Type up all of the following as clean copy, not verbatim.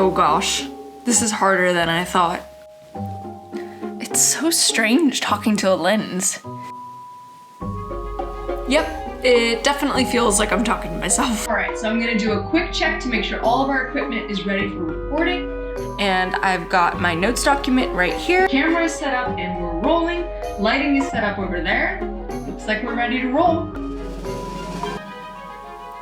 Oh gosh, this is harder than I thought. It's so strange talking to a lens. Yep, it definitely feels like I'm talking to myself. All right, so I'm gonna do a quick check to make sure all of our equipment is ready for recording. And I've got my notes document right here. Camera is set up and we're rolling. Lighting is set up over there. Looks like we're ready to roll.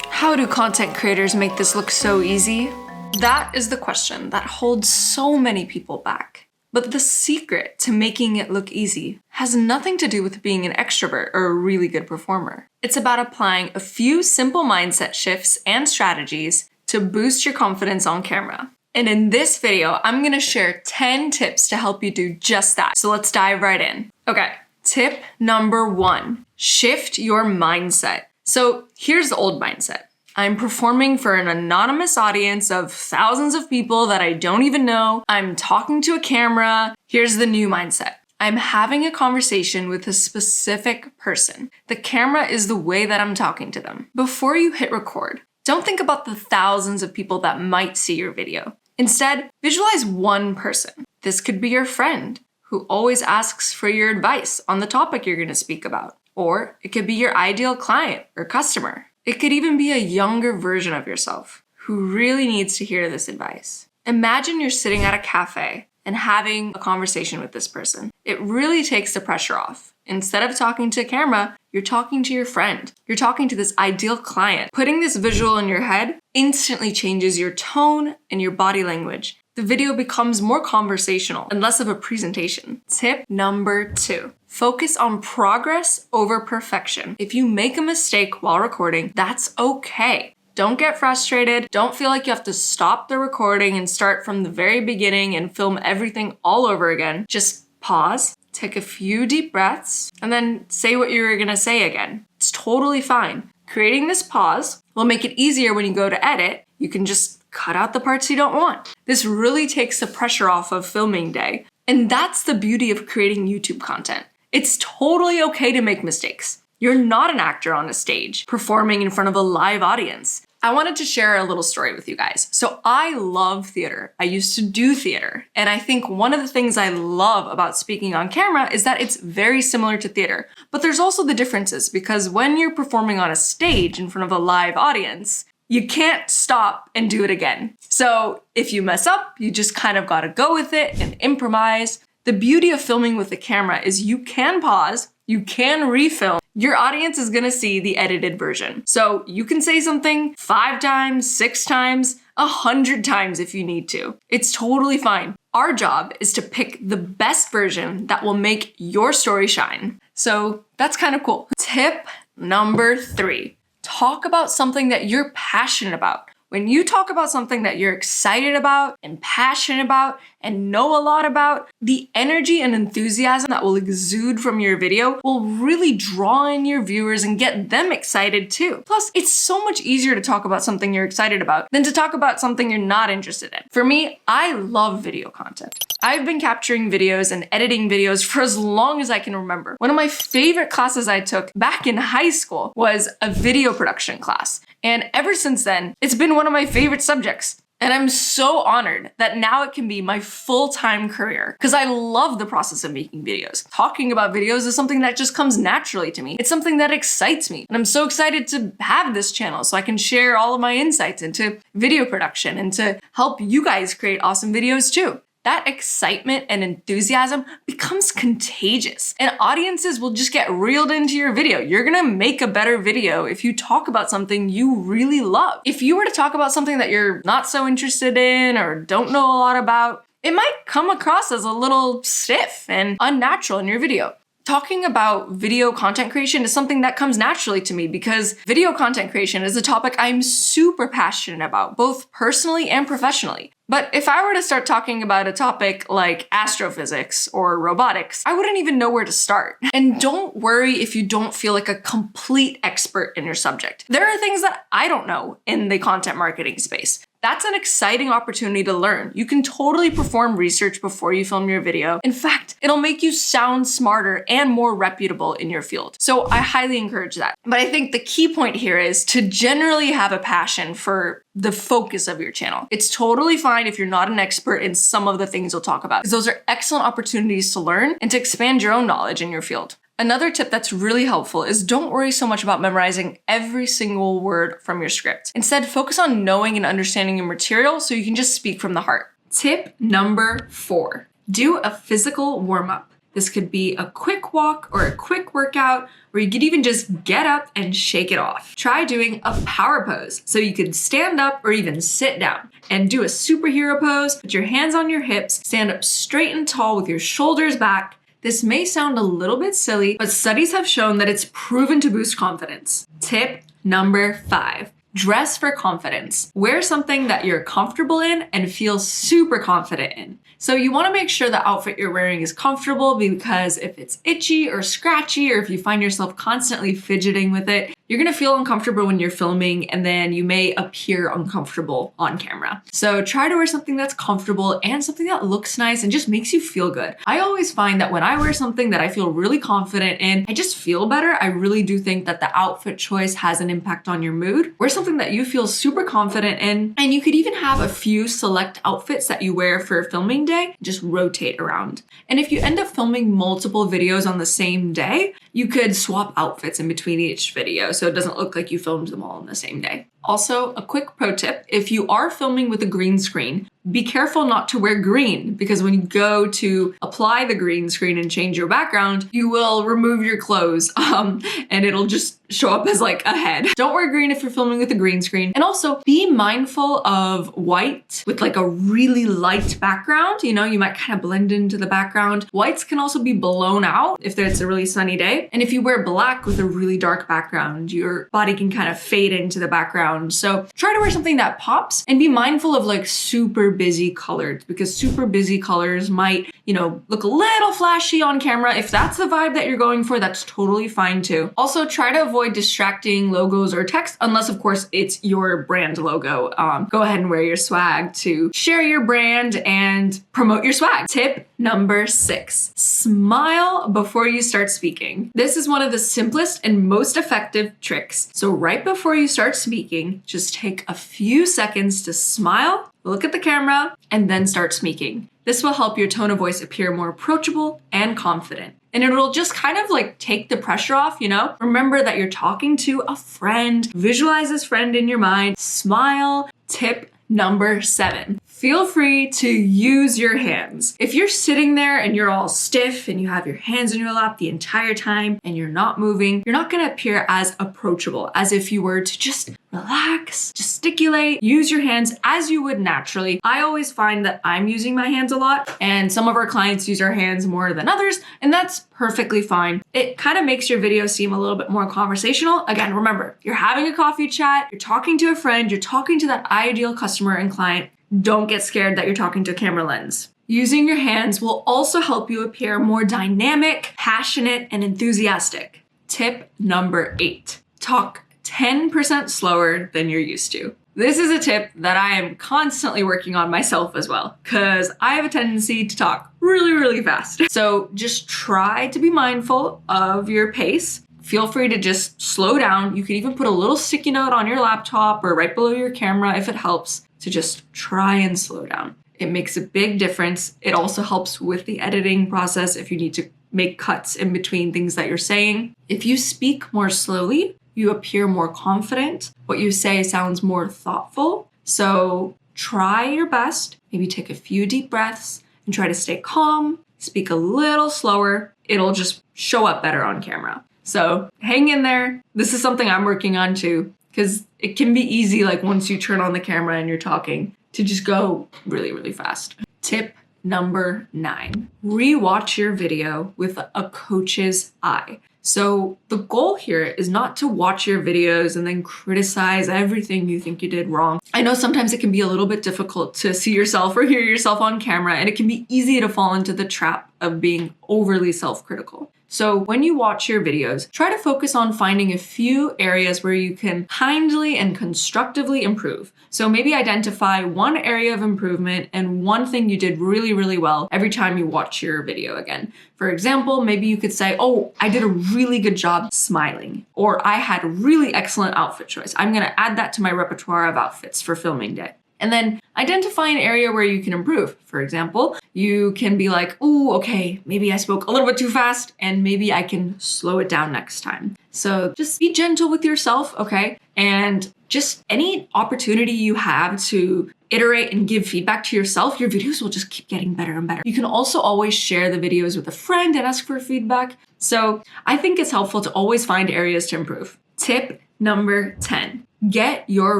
How do content creators make this look so easy? That is the question that holds so many people back. But the secret to making it look easy has nothing to do with being an extrovert or a really good performer. It's about applying a few simple mindset shifts and strategies to boost your confidence on camera. And in this video, I'm gonna share 10 tips to help you do just that. So let's dive right in. Okay, tip number 1, shift your mindset. So here's the old mindset. I'm performing for an anonymous audience of thousands of people that I don't even know. I'm talking to a camera. Here's the new mindset. I'm having a conversation with a specific person. The camera is the way that I'm talking to them. Before you hit record, don't think about the thousands of people that might see your video. Instead, visualize one person. This could be your friend who always asks for your advice on the topic you're going to speak about. Or it could be your ideal client or customer. It could even be a younger version of yourself who really needs to hear this advice. Imagine you're sitting at a cafe and having a conversation with this person. It really takes the pressure off. Instead of talking to a camera, you're talking to your friend. You're talking to this ideal client. Putting this visual in your head instantly changes your tone and your body language. The video becomes more conversational and less of a presentation. Tip number 2. Focus on progress over perfection. If you make a mistake while recording, that's okay. Don't get frustrated. Don't feel like you have to stop the recording and start from the very beginning and film everything all over again. Just pause, take a few deep breaths, and then say what you were gonna say again. It's totally fine. Creating this pause will make it easier when you go to edit. You can just cut out the parts you don't want. This really takes the pressure off of filming day. And that's the beauty of creating YouTube content. It's totally okay to make mistakes. You're not an actor on a stage performing in front of a live audience. I wanted to share a little story with you guys. So I love theater. I used to do theater. And I think one of the things I love about speaking on camera is that it's very similar to theater. But there's also the differences because when you're performing on a stage in front of a live audience, you can't stop and do it again. So if you mess up, you just kind of gotta go with it and improvise. The beauty of filming with the camera is you can pause, you can refilm. Your audience is gonna see the edited version. So you can say something 5 times, 6 times, 100 times if you need to. It's totally fine. Our job is to pick the best version that will make your story shine. So that's kind of cool. Tip number 3. Talk about something that you're passionate about. When you talk about something that you're excited about and passionate about and know a lot about, the energy and enthusiasm that will exude from your video will really draw in your viewers and get them excited too. Plus, it's so much easier to talk about something you're excited about than to talk about something you're not interested in. For me, I love video content. I've been capturing videos and editing videos for as long as I can remember. One of my favorite classes I took back in high school was a video production class. And ever since then, it's been one of my favorite subjects. And I'm so honored that now it can be my full-time career because I love the process of making videos. Talking about videos is something that just comes naturally to me. It's something that excites me. And I'm so excited to have this channel so I can share all of my insights into video production and to help you guys create awesome videos too. That excitement and enthusiasm becomes contagious and audiences will just get reeled into your video. You're gonna make a better video if you talk about something you really love. If you were to talk about something that you're not so interested in or don't know a lot about, it might come across as a little stiff and unnatural in your video. Talking about video content creation is something that comes naturally to me because video content creation is a topic I'm super passionate about, both personally and professionally. But if I were to start talking about a topic like astrophysics or robotics, I wouldn't even know where to start. And don't worry if you don't feel like a complete expert in your subject. There are things that I don't know in the content marketing space. That's an exciting opportunity to learn. You can totally perform research before you film your video. In fact, it'll make you sound smarter and more reputable in your field. So I highly encourage that. But I think the key point here is to generally have a passion for the focus of your channel. It's totally fine if you're not an expert in some of the things you'll talk about, because those are excellent opportunities to learn and to expand your own knowledge in your field. Another tip that's really helpful is don't worry so much about memorizing every single word from your script. Instead, focus on knowing and understanding your material so you can just speak from the heart. Tip number 4, do a physical warm-up. This could be a quick walk or a quick workout, or you could even just get up and shake it off. Try doing a power pose. So you could stand up or even sit down and do a superhero pose, put your hands on your hips, stand up straight and tall with your shoulders back. This may sound a little bit silly, but studies have shown that it's proven to boost confidence. Tip number 5. Dress for confidence. Wear something that you're comfortable in and feel super confident in. So you want to make sure the outfit you're wearing is comfortable, because if it's itchy or scratchy, or if you find yourself constantly fidgeting with it, you're going to feel uncomfortable when you're filming, and then you may appear uncomfortable on camera. So try to wear something that's comfortable and something that looks nice and just makes you feel good. I always find that when I wear something that I feel really confident in, I just feel better. I really do think that the outfit choice has an impact on your mood. Wear something that you feel super confident in, and you could even have a few select outfits that you wear for filming day, just rotate around. And if you end up filming multiple videos on the same day, you could swap outfits in between each video so it doesn't look like you filmed them all on the same day. Also, a quick pro tip, if you are filming with a green screen, be careful not to wear green, because when you go to apply the green screen and change your background, you will remove your clothes and it'll just show up as like a head. Don't wear green if you're filming with a green screen. And also be mindful of white with like a really light background. You know, you might kind of blend into the background. Whites can also be blown out if it's a really sunny day. And if you wear black with a really dark background, your body can kind of fade into the background. So try to wear something that pops, and be mindful of like super busy colors, because super busy colors might, you know, look a little flashy on camera. If that's the vibe that you're going for, that's totally fine too. Also, try to avoid distracting logos or text, unless of course it's your brand logo. Go ahead and wear your swag to share your brand and promote your swag. Tip number 6, smile before you start speaking. This is one of the simplest and most effective tricks. So right before you start speaking, just take a few seconds to smile, look at the camera, and then start speaking. This will help your tone of voice appear more approachable and confident. And it'll just kind of like take the pressure off, you know? Remember that you're talking to a friend. Visualize this friend in your mind. Smile. Tip number 7. Feel free to use your hands. If you're sitting there and you're all stiff and you have your hands in your lap the entire time and you're not moving, you're not gonna appear as approachable as if you were to just relax, gesticulate, use your hands as you would naturally. I always find that I'm using my hands a lot, and some of our clients use our hands more than others, and that's perfectly fine. It kind of makes your video seem a little bit more conversational. Again, remember, you're having a coffee chat, you're talking to a friend, you're talking to that ideal customer and client. Don't get scared that you're talking to a camera lens. Using your hands will also help you appear more dynamic, passionate, and enthusiastic. Tip number 8, talk 10% slower than you're used to. This is a tip that I am constantly working on myself as well, because I have a tendency to talk really, really fast. So just try to be mindful of your pace. Feel free to just slow down. You can even put a little sticky note on your laptop or right below your camera if it helps, to just try and slow down. It makes a big difference. It also helps with the editing process if you need to make cuts in between things that you're saying. If you speak more slowly, you appear more confident. What you say sounds more thoughtful. So try your best. Maybe take a few deep breaths and try to stay calm. Speak a little slower. It'll just show up better on camera. So hang in there. This is something I'm working on too, because it can be easy, like once you turn on the camera and you're talking, to just go really, really fast. Tip number 9, rewatch your video with a coach's eye. So the goal here is not to watch your videos and then criticize everything you think you did wrong. I know sometimes it can be a little bit difficult to see yourself or hear yourself on camera, and it can be easy to fall into the trap of being overly self-critical. So when you watch your videos, try to focus on finding a few areas where you can kindly and constructively improve. So maybe identify one area of improvement and one thing you did really, really well every time you watch your video again. For example, maybe you could say, oh, I did a really good job smiling, or I had a really excellent outfit choice. I'm gonna add that to my repertoire of outfits for filming day. And then identify an area where you can improve. For example, you can be like, oh, okay, maybe I spoke a little bit too fast and maybe I can slow it down next time. So just be gentle with yourself, okay? And just any opportunity you have to iterate and give feedback to yourself, your videos will just keep getting better and better. You can also always share the videos with a friend and ask for feedback. So I think it's helpful to always find areas to improve. Tip number 10, get your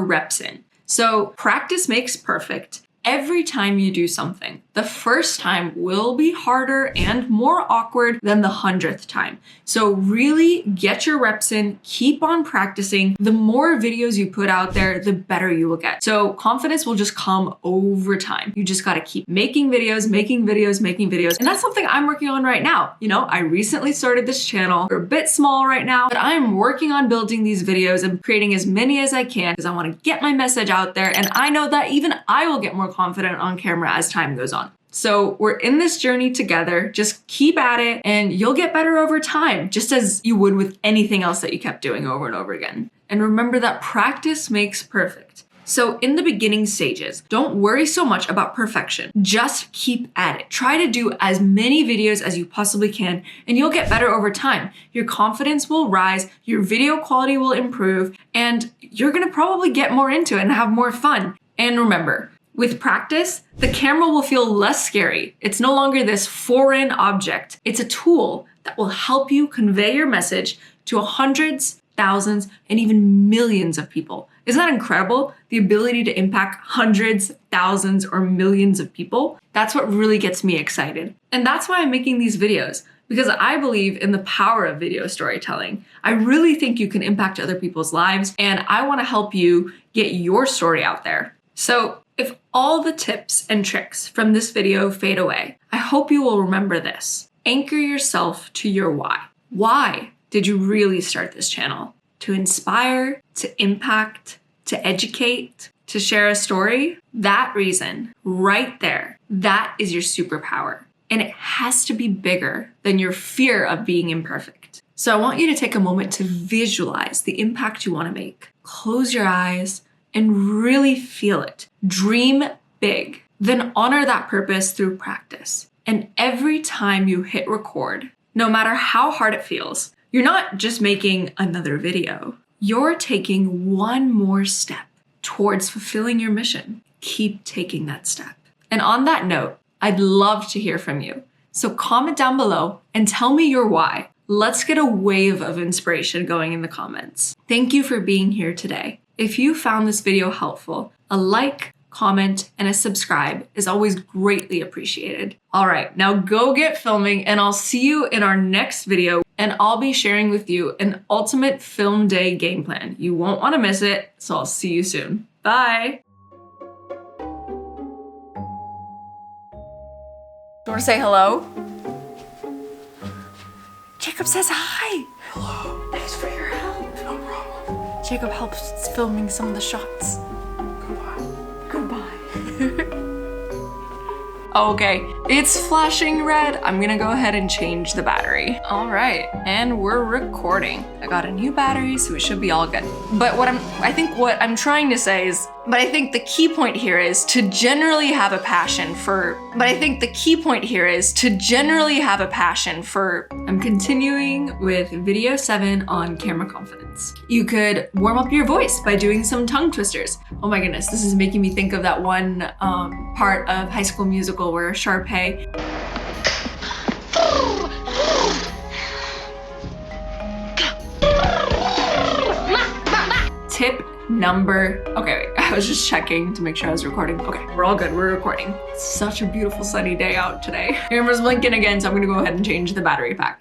reps in. So practice makes perfect. Every time you do something, the first time will be harder and more awkward than the 100th time. So really get your reps in, keep on practicing. The more videos you put out there, the better you will get. So confidence will just come over time. You just gotta keep making videos, making videos, making videos. And that's something I'm working on right now. You know, I recently started this channel. We're a bit small right now, but I'm working on building these videos and creating as many as I can because I wanna get my message out there. And I know that even I will get more confident on camera as time goes on. So we're in this journey together. Just keep at it and you'll get better over time, just as you would with anything else that you kept doing over and over again. And remember that practice makes perfect. So in the beginning stages, don't worry so much about perfection. Just keep at it. Try to do as many videos as you possibly can and you'll get better over time. Your confidence will rise, your video quality will improve, and you're gonna probably get more into it and have more fun. And remember, with practice, the camera will feel less scary. It's no longer this foreign object. It's a tool that will help you convey your message to hundreds, thousands, and even millions of people. Isn't that incredible? The ability to impact hundreds, thousands, or millions of people. That's what really gets me excited. And that's why I'm making these videos, because I believe in the power of video storytelling. I really think you can impact other people's lives, and I want to help you get your story out there. So if all the tips and tricks from this video fade away, I hope you will remember this. Anchor yourself to your why. Why did you really start this channel? To inspire, to impact, to educate, to share a story? That reason, right there, that is your superpower. And it has to be bigger than your fear of being imperfect. So I want you to take a moment to visualize the impact you want to make. Close your eyes and really feel it. Dream big. Then honor that purpose through practice. And every time you hit record, no matter how hard it feels, you're not just making another video. You're taking one more step towards fulfilling your mission. Keep taking that step. And on that note, I'd love to hear from you. So comment down below and tell me your why. Let's get a wave of inspiration going in the comments. Thank you for being here today. If you found this video helpful, a like, comment, and a subscribe is always greatly appreciated. All right, now go get filming and I'll see you in our next video, and I'll be sharing with you an ultimate film day game plan. You won't want to miss it, so I'll see you soon. Bye. You want to say hello? Jacob says hi. Hello. Thanks for your help. No problem. Jacob helps filming some of the shots. Goodbye. Okay, it's flashing red. I'm gonna go ahead and change the battery. All right, and we're recording. I got a new battery, so it should be all good. But I think what I'm trying to say is, but I think the key point here is to generally have a passion for, I'm continuing with video 7 on camera confidence. You could warm up your voice by doing some tongue twisters. Oh my goodness, this is making me think of that one part of High School Musical where Sharpay Tip number, okay, wait, I was just checking to make sure I was recording. Okay, we're all good, we're recording. It's such a beautiful sunny day out today. Camera's blinking again, so I'm gonna go ahead and change the battery pack.